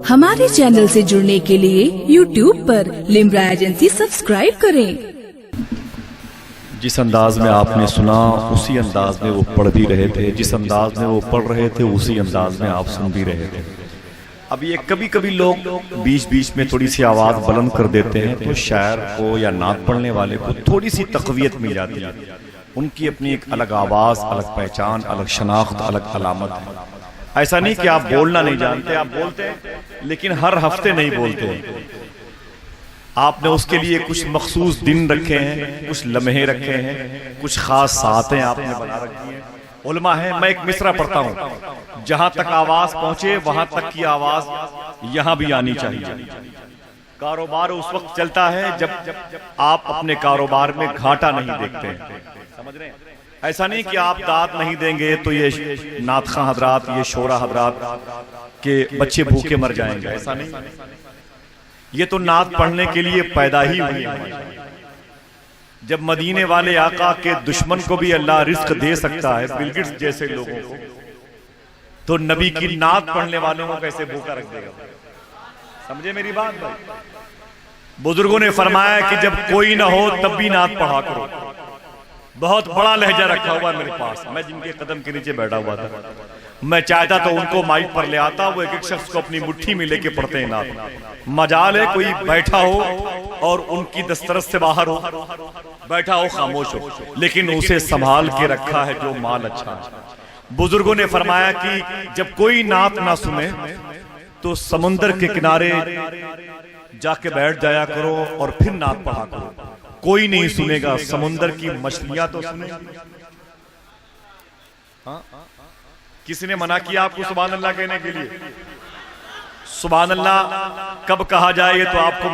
हमारे चैनल से जुड़ने के लिए YouTube पर लिम्रा एजेंसी सब्सक्राइब करें। जिस अंदाज में आपने सुना उसी अंदाज में वो पढ़ भी रहे थे, जिस अंदाज में वो पढ़ रहे थे उसी अंदाज में आप सुन भी रहे थे। अब ये कभी कभी लोग बीच बीच में थोड़ी सी आवाज़ बुलंद कर देते हैं तो शायर को या नात पढ़ने वाले को थोड़ी सी तक़वियत मिल जाती है। उनकी अपनी एक अलग आवाज़, अलग पहचान, अलग शनाख्त, अलग अलामत है। ऐसा नहीं कि आप बोलना नहीं जानते, आप बोलते हैं लेकिन हर हफ्ते नहीं बोलते। आपने उसके लिए कुछ मखसूस दिन रखे हैं, कुछ लम्हे रखे हैं, कुछ खास सातें आपने बना रखी हैं। उलमा है, मैं एक मिसरा पढ़ता हूँ, जहां तक आवाज पहुंचे वहां तक की आवाज यहां भी आनी चाहिए। कारोबार उस वक्त चलता है जब आप अपने कारोबार में घाटा नहीं देखते हैं। समझ रहे हैं? ऐसा नहीं कि आप दाद नहीं देंगे तो ये नातखा हजरात, ये शोरा हजरात के बच्चे भूखे मर जाएंगे, ऐसा नहीं। ये तो नात पढ़ने के लिए पैदा ही हुई है। जब मदीने वाले आका के दुश्मन को भी अल्लाह रिस्क दे सकता है, बिल गेट्स जैसे लोगों को, तो नबी की नात पढ़ने वालों को कैसे भूखा रख देगा? समझे मेरी बात भाई? बुजुर्गों ने फरमाया कि जब कोई ना हो तब भी नात पढ़ा करो। बहुत बड़ा लहजा रखा हुआ है मेरे पास, मैं जिनके कदम के नीचे बैठा हुआ था, मैं चाहता तो उनको माइक पर ले आता, वो एक एक शख्स को अपनी मुट्ठी में लेके पढ़ते हैं नात। मजाल है कोई बैठा हो और उनकी दस्तरस से बाहर हो, बैठा हो खामोश हो, लेकिन उसे संभाल के रखा है जो माल अच्छा है। बुजुर्गों ने फरमाया कि जब कोई नात ना सुने तो समुंदर के किनारे जाके बैठ जाया करो और फिर नात पढ़ा करो। कोई नहीं सुनेगा, समुंदर की मछलियां तो सुने। हाँ? किसी ने मना किया आपको सुभान अल्लाह कहने के लिए? सुभान अल्लाह कब कहा जाए ये तो आपको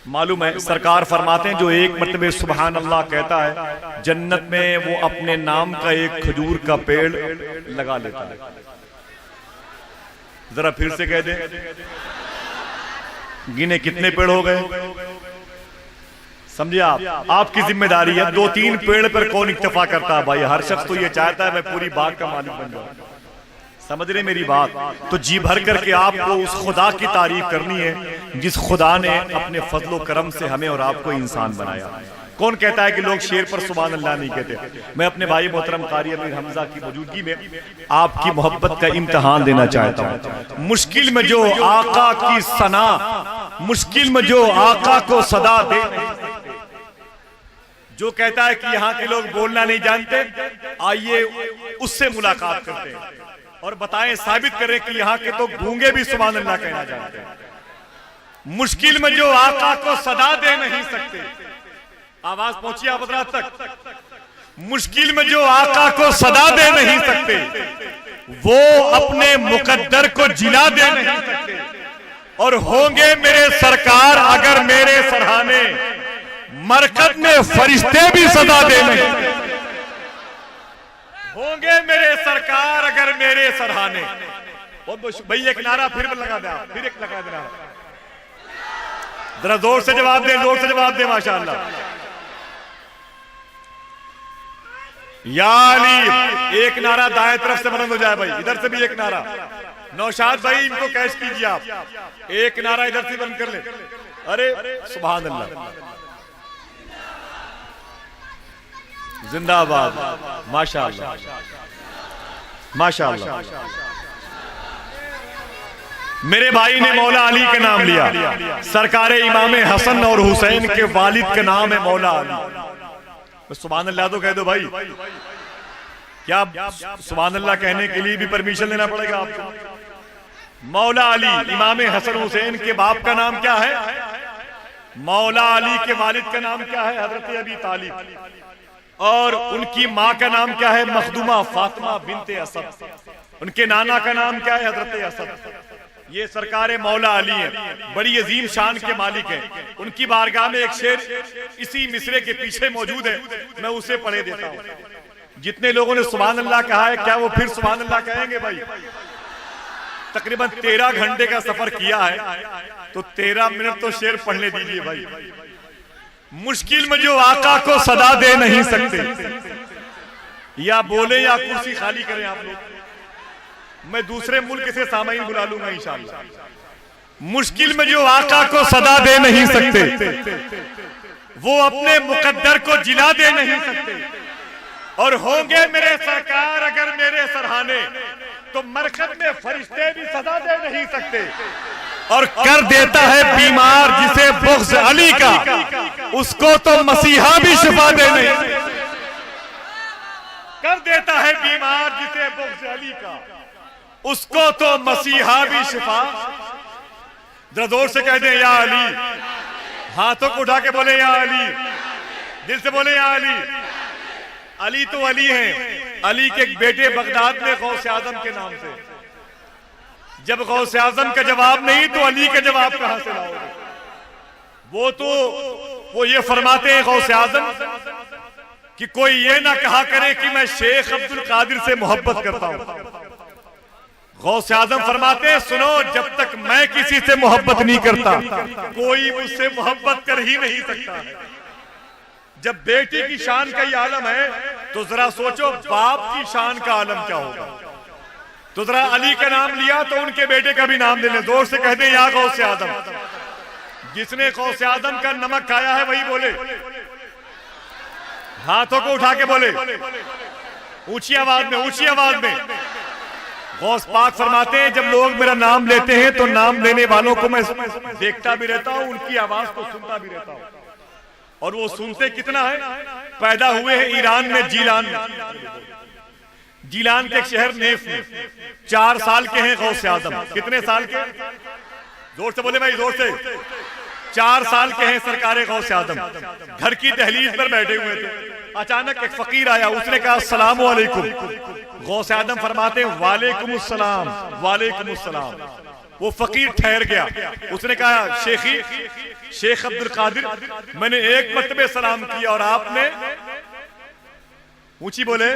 मालूम है। सरकार फरमाते हैं जो एक मरतबे सुभान अल्लाह कहता है जन्नत में वो अपने नाम का एक खजूर का पेड़ लगा लेता है। जरा फिर से कह दे, गिने कितने पेड़ हो गए? समझिए आपकी जिम्मेदारी है। 2-3 पेड़ पर कौन इक्तफा करता है भाई? हर शख्स तो ये चाहता है मैं पूरी बाग का मालिक बन जाऊं। समझ रहे मेरी बात? तो जी भर करके आपको उस खुदा की तारीफ करनी है जिस खुदा ने अपने फजलो करम से हमें और आपको इंसान बनाया। कौन कहता है कि लोग शेर पर सुभान अल्लाह नहीं कहते? मैं अपने भाई मोहतरम कारी अमीर हमजा की मौजूदगी में आपकी मोहब्बत का इम्तिहान देना चाहता हूँ। मुश्किल में जो आका की सना, मुश्किल में जो आका को सदा दे, जो कहता है कि यहाँ के लोग बोलना नहीं जानते, आइए उससे मुलाकात करते हैं और बताएं, साबित करें कि यहाँ के तो गूंगे भी सुभान अल्लाह कहना जानते हैं। मुश्किल में जो आका को सदा दे नहीं सकते, आवाज पहुंची आप हज़रात तक? मुश्किल में जो आका को सदा दे नहीं सकते, वो अपने मुकद्दर को जिला दे नहीं सकते। और होंगे मेरे सरकार अगर मेरे सरहाने, मरकत में फरिश्ते भी सदा दे नहीं। होंगे मेरे सरकार अगर मेरे सरहाने। भाई एक नारा फिर लगा दे, फिर एक लगा देना, जरा जोर से जवाब दे, जोर से जवाब दे माशाअल्लाह। या अली, एक नारा दाएं तरफ से बुलंद हो जाए भाई, इधर से भी एक नारा। नौशाद भाई इनको कैश कीजिए आप, एक नारा इधर से बंद कर ले। अरे सुभान अल्लाह, जिंदाबाद, माशाअल्लाह माशाअल्लाह। मेरे भाई ने मौला अली का नाम लिया, सरकार इमाम हसन और हुसैन के वालिद का नाम है मौला अली। सुभान अल्लाह तो कह दो भाई। क्या सुभान अल्लाह कहने के लिए भी परमिशन लेना पड़ेगा आपको? मौला अली, इमाम हसन हुसैन के बाप का नाम क्या है? मौला अली के वालिद का नाम क्या है? हजरत अबी तालिब। और उनकी माँ का नाम क्या है? मखदूमा फातिमा बिनते असद। उनके नाना का नाम क्या है? हजरत असद। ये सरकार मौला अली है, बड़ी अजीम शान के मालिक हैं। उनकी बारगाह में एक शेर इसी मिसरे के पीछे मौजूद है, मैं उसे पढ़े देता हूँ। जितने लोगों ने सुभान अल्लाह कहा है, क्या वो फिर सुभान अल्लाह कहेंगे भाई? तकरीबन 13 घंटे का सफर किया है तो 13 मिनट तो शेर पढ़ने दीजिए भाई। मुश्किल में जो आका को सदा दे नहीं सकते, या बोले या कुर्सी खाली करें आप लोग। मैं दूसरे मुल्क से सामाईन बुला लूंगा इंशाअल्लाह। मुश्किल में जो आका को सदा दे नहीं सकते, वो अपने मुकद्दर को जिला दे नहीं सकते। और होंगे मेरे सरकार अगर मेरे सरहाने, तो मरकत में फरिश्ते भी सदा दे नहीं सकते। और कर देता है बीमार जिसे बुग़्ज़ अली का, उसको तो मसीहा भी शिफा दे नहीं। कर देता है बीमार जिसे बुग़्ज़ अली का, उसको तो मसीहा भी शिफा। जरा जोर से कह दे या अली, हाथों को उठा के बोले या अली, दिल से बोले या अली। अली तो अली हैं। अली के एक बेटे बगदाद में गौसे आजम के नाम से। जब गौसे आजम का जवाब नहीं तो अली का जवाब कहां से लाओगे? वो ये फरमाते हैं गौसे आजम कि कोई ये ना कहा करे कि मैं शेख अब्दुल कादिर से मोहब्बत करता हूं। गौसे आजम फरमाते हैं सुनो, जब तक मैं किसी से मोहब्बत नहीं करता, कोई मुझसे मोहब्बत कर ही नहीं सकता है। जब बेटी की शान का ये आलम है, तो जरा सोचो बाप की शान का आलम क्या होगा। तो जरा अली का नाम लिया तो उनके बेटे का भी नाम ले लें। जोर से कह दें या गौसे आजम। जिसने गौसे आजम का नमक खाया है वही बोले, हाथों को उठा के बोले, ऊंची आवाज में, ऊंची आवाज में। गौस पाक फरमाते हैं जब लोग मेरा नाम लेते हैं तो नाम लेने वालों को मैं देखता भी रहता हूं, उनकी आवाज को सुनता भी रहता हूं। और वो सुनते कितना है? पैदा हुए हैं ईरान में, जीलान में। जीलान के एक शहर नेफ में 4 साल के हैं गौसे आजम। कितने साल के? जोर से बोले भाई, जोर से। 4 साल के हैं सरकारे गौसे आजम। घर की दहलीज पर बैठे हुए थे। अचानक एक फकीर आया, उसने कहा अस्सलामु अलैकुम। गौसे आजम फरमाते हैं वालेकुम अस्सलाम, वालेकुम अस्सलाम। वो फकीर ठहर गया। उसने कहा शेखी, शेख अब्दुल कादिर, मैंने एक मरतबे सलाम किया और आपने, ऊंची बोले,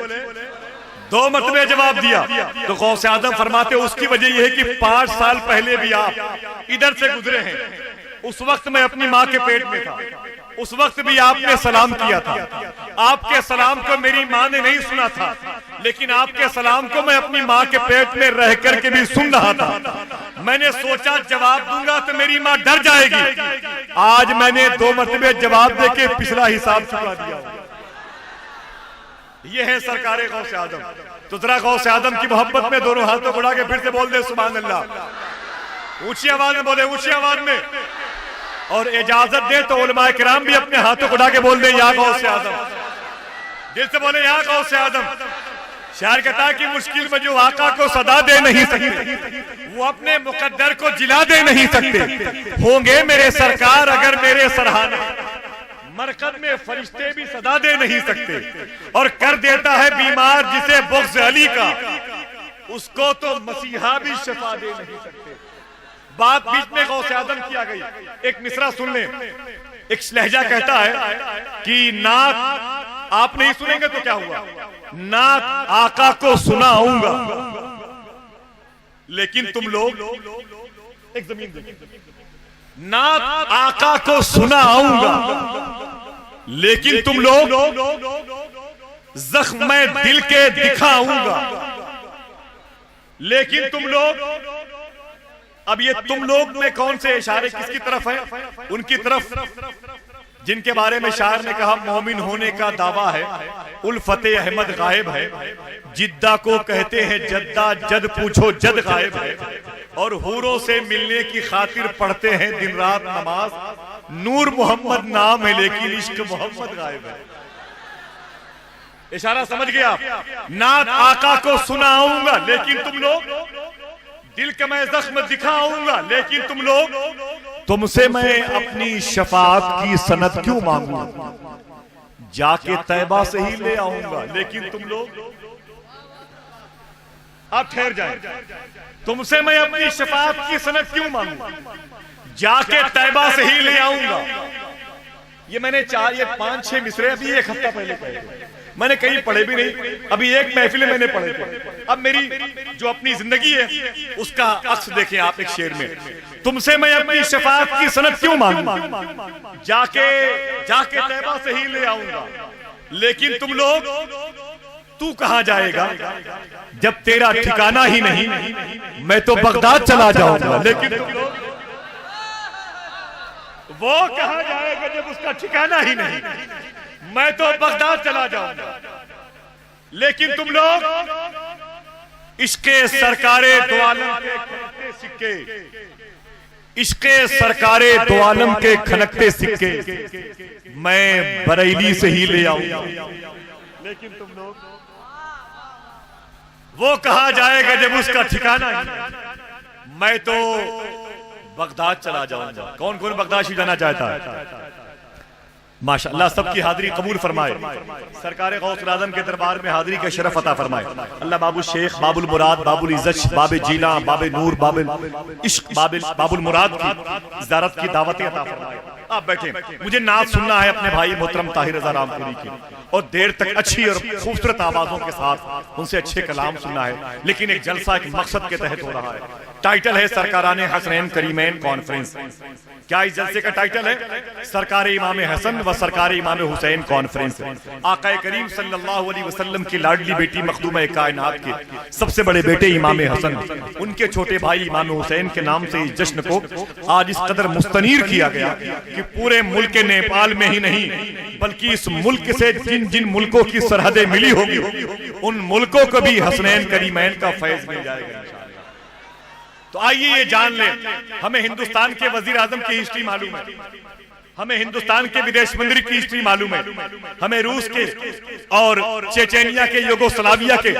2 मरतबे जवाब दिया। तो गौसे आजम फरमाते उसकी वजह यह है कि 5 साल पहले भी आप इधर से गुजरे हैं। उस वक्त मैं अपनी माँ के पेट में था, उस वक्त भी आपने सलाम किया था। आपके सलाम को मेरी माँ ने नहीं सुना था, लेकिन आपके सलाम को मैं अपनी माँ के पेट में रह करके भी सुन रहा था। मैंने सोचा जवाब दूंगा तो मेरी माँ डर जाएगी। आज मैंने 2 मरतबे जवाब देके पिछला हिसाब चुका दिया। ये है सरकारे गौसे आजम। तो जरा गौसे आजम की मोहब्बत में दोनों हाथों को उठा के फिर से बोल दे सुभान अल्लाह। ऊंची आवाज में बोले, ऊंची आवाज में। और इजाजत दे तो उलमाए किराम भी अपने हाथों को उठा के बोल दे या गौसे आजम। दिल से बोले या गौसे आजम। शायर कहता है कि मुश्किल में जो आका को सदा दे नहीं सकते, वो अपने मुकद्दर को जिला दे नहीं सकते। होंगे मेरे सरकार अगर मेरे सरहाने, मरकत में फरिश्ते भी सदा दे नहीं सकते। और कर देता है बीमार जिसे बुग़्ज़ अली का, उसको तो मसीहा भी शिफा दे नहीं सकते। बात बीच में गौसे आजम किया गई। एक मिसरा सुन लें। एक लहजा कहता है कि नात आप नहीं सुनेंगे तो क्या हुआ, नात आका को सुनाऊंगा, लेकिन तुम लोग, एक जमीन देखिए, नात आका को सुनाऊंगा, लेकिन तुम लोग जख्म में दिल के दिखाऊंगा। लेकिन तुम लोग, अब ये तुम लोग में कौन से इशारे किसकी तरफ है? उनकी तरफ जिनके बारे में शायर ने कहा मोमिन होने का दावा है, उल्फते अहमद गायब है, जिद्दा को कहते हैं जद्दा, जद पूछो जद गायब है, और हूरों से मिलने की खातिर पढ़ते हैं दिन रात नमाज, नूर मोहम्मद नाम है लेकिन इश्क मोहम्मद गायब है। इशारा समझ गए आप? नात आका को सुनाऊंगा, लेकिन तुम लोग, दिल का मैं जख्म दिखाऊंगा, लेकिन तुम लोग, तुमसे मैं अपनी शफाअत की सनद क्यों मांगूं, जाके तैबा से ही ले आऊंगा, लेकिन तुम लोग, आप ठहर जाए, तुमसे मैं अपनी शफाअत की सनद क्यों मांगूं, जाके तैबा से ही ले आऊंगा। ये मैंने 5-6 मिसरे अभी 1 हफ्ता पहले पढ़े, मैंने कहीं पढ़े भी नहीं, अभी एक महफिल में मैंने पढ़े थे। अब मेरी जो अपनी जिंदगी है उसका अक्स देखें आप एक शेर में, तुमसे मैं अपनी शफाअत की सनद क्यों मांगूं, जाके तैबा से ही ले आऊंगा, लेकिन तुम लोग, तू कहां जाएगा जब तेरा ठिकाना ही नहीं, मैं तो बगदाद चला जाऊंगा। लेकिन तुम लोग, वो कहां जाएगा जब उसका ठिकाना ही नहीं, मैं तो बगदाद चला जाऊंगा। लेकिन तुम लोग इश्के सरकारे दो आलम के खनकते सिक्के, इश्के सरकारे दो आलम के खनकते सिक्के मैं बरेली से ही ले आऊंगा। लेकिन तुम लोग, वो कहा जाएगा जब उसका ठिकाना ही, मैं तो बगदाद चला जाऊंगा। कौन कौन बगदाद जाना चाहता है? माशाअल्लाह, सबकी हाजिरी कबूल फरमाए। सरकार गौस आज़म के दरबार में हाजिरी का शरफ अता फरमाए। अल्लाह बाबुल शेख, बाबुल मुराद, बाबुल इज्जत, बाबे जीना, बाबे नूर, बाबुल इश्क, बाबुल मुराद की ज़ियारत की दावत अता फरमाए। आप बैठे, मुझे नात सुनना है अपने भाई मोहतरम ताहिर रज़ा रामपुरी की, और देर तक अच्छी और खूबसूरत आवाजों के साथ उनसे अच्छे कलाम सुनना है। लेकिन एक जलसा एक मकसद के तहत हो रहा है। टाइटल है सरकाराने हसनैन करीमैन कॉन्फ्रेंस। क्या इस जलसे का टाइटल है? सरकार इमाम हसन व सरकार इमाम हुसैन कॉन्फ्रेंस। आकाए करीम सल्लल्लाहु अलैहि वसल्लम की लाडली बेटी मखदूम कायनात के सबसे बड़े बेटे इमाम हसन, उनके छोटे भाई इमाम हुसैन के नाम से इस जश्न को आज इस कदर मुस्तनीर किया गया कि पूरे मुल्क नेपाल में ही नहीं, बल्कि इस मुल्क से जिन जिन मुल्कों की सरहदें मिली होगी, उन मुल्कों को भी हसनैन करीमैन का फैज मिल जाएगा। तो आइए ये जान लें, हमें हिंदुस्तान के वजीर आजम की हिस्ट्री मालूम है, हमें हिंदुस्तान के विदेश मंत्री की हिस्ट्री मालूम है, हमें रूस के और चेचेनिया के, युगोस्लाविया के,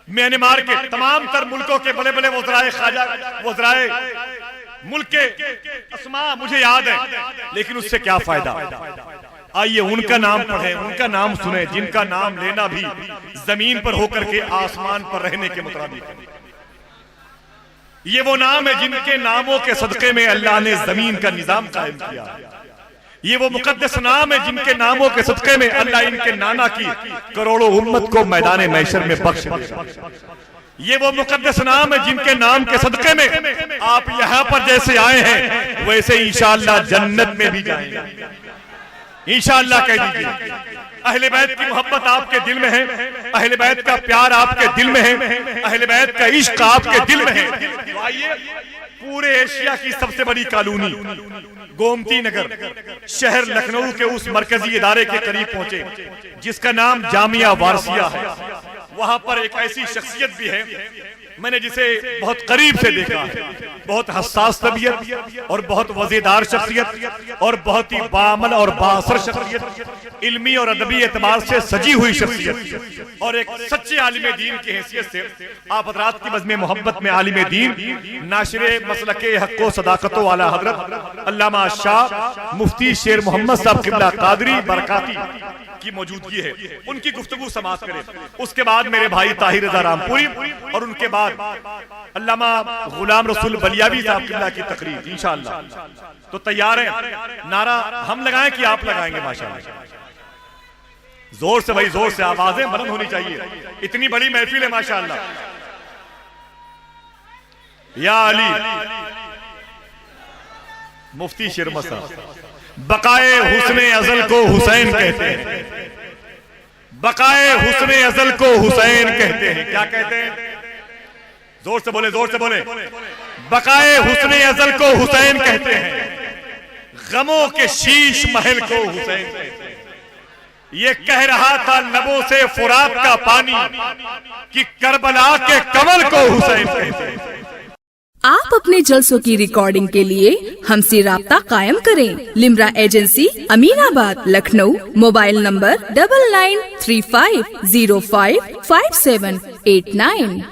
म्यांमार के तमाम तर मुल्कों के बड़े बड़े वज़राए ख़ाजा, वज़राए मुल्क के अस्मा मुझे याद है, लेकिन उससे क्या फायदा? आइए उनका नाम पढ़ें, उनका नाम सुने, जिनका नाम लेना भी जमीन पर होकर के आसमान पर रहने के मुताबिक। ये वो नाम है जिनके नामों के सदक़े में अल्लाह ने जमीन का निजाम कायम किया। ये वो मुकद्दस नाम है जिनके नामों के सदक़े में अल्लाह इनके नाना की करोड़ों उम्मत को मैदान महशर में बख्श देगा। ये वो मुकद्दस नाम है जिनके नाम के सदक़े में आप यहाँ पर जैसे आए हैं वैसे इंशाअल्लाह जन्नत में भी जाएंगे। इंशाअल्लाह कह दीजिए, अहले बैत की मोहब्बत आपके दिल में है, अहले बैत का प्यार आपके दिल में है, अहले बैत का इश्क आपके दिल में है। तो आइए पूरे एशिया की सबसे बड़ी कॉलोनी गोमती नगर शहर लखनऊ के उस मरकजी इदारे के करीब पहुंचे जिसका नाम जामिया वारसिया है। वहां पर एक ऐसी शख्सियत भी है, मैंने जिसे बहुत करीब से देखा है, बहुत हसास तबीयत और बहुत वजीदार शख्सियत और बहुत ही बामल और बासर शख्सियत, इल्मी और अदबी एतबार से सजी हुई शख्सियत और एक सच्चे आलिम दीन की हैसियत से आप हज़रात की बज़्म मोहब्बत में आलिम दीन नाशिरे मसलके हक़्क़ो सदाक़तो वाला हज़रत अल्लामा शाह मुफ्ती शेर मोहम्मद साहब क़िबला क़ादरी बरकाती की मौजूदगी है। उनकी गुफ्तगू समाप्त करें, उसके बाद मेरे भाई ताहिर रज़ा रामपुरी और उनके बाद अल्लामा गुलाम रसूल बलियावी साहब क़िबला की तकरीर इंशाअल्लाह। तो तैयार है? नारा हम लगाएं कि आप लगाएंगे? माशाअल्लाह, जोर से भाई, जोर से आवाजें बुलंद होनी चाहिए, इतनी बड़ी महफिल है माशाअल्लाह। या अली मुफ्ती शेर साहब, बकाए हुस्ने अज़ल को हुसैन कहते हैं, बकाए हुस्ने अज़ल को हुसैन कहते हैं। क्या कहते हैं? जोर से बोले, जोर से बोले। बकाए हुस्ने अज़ल को हुसैन कहते हैं, गमों के शीश महल को हुसैन कहते हैं। ये कह रहा था लबों से फुरात का पानी कि करबला के कमल को हुसैन कहते हैं। आप अपने जलसों की रिकॉर्डिंग के लिए हमसे राब्ता कायम करें। Limra agency, Aminabad, Lucknow. Mobile number 9935055789।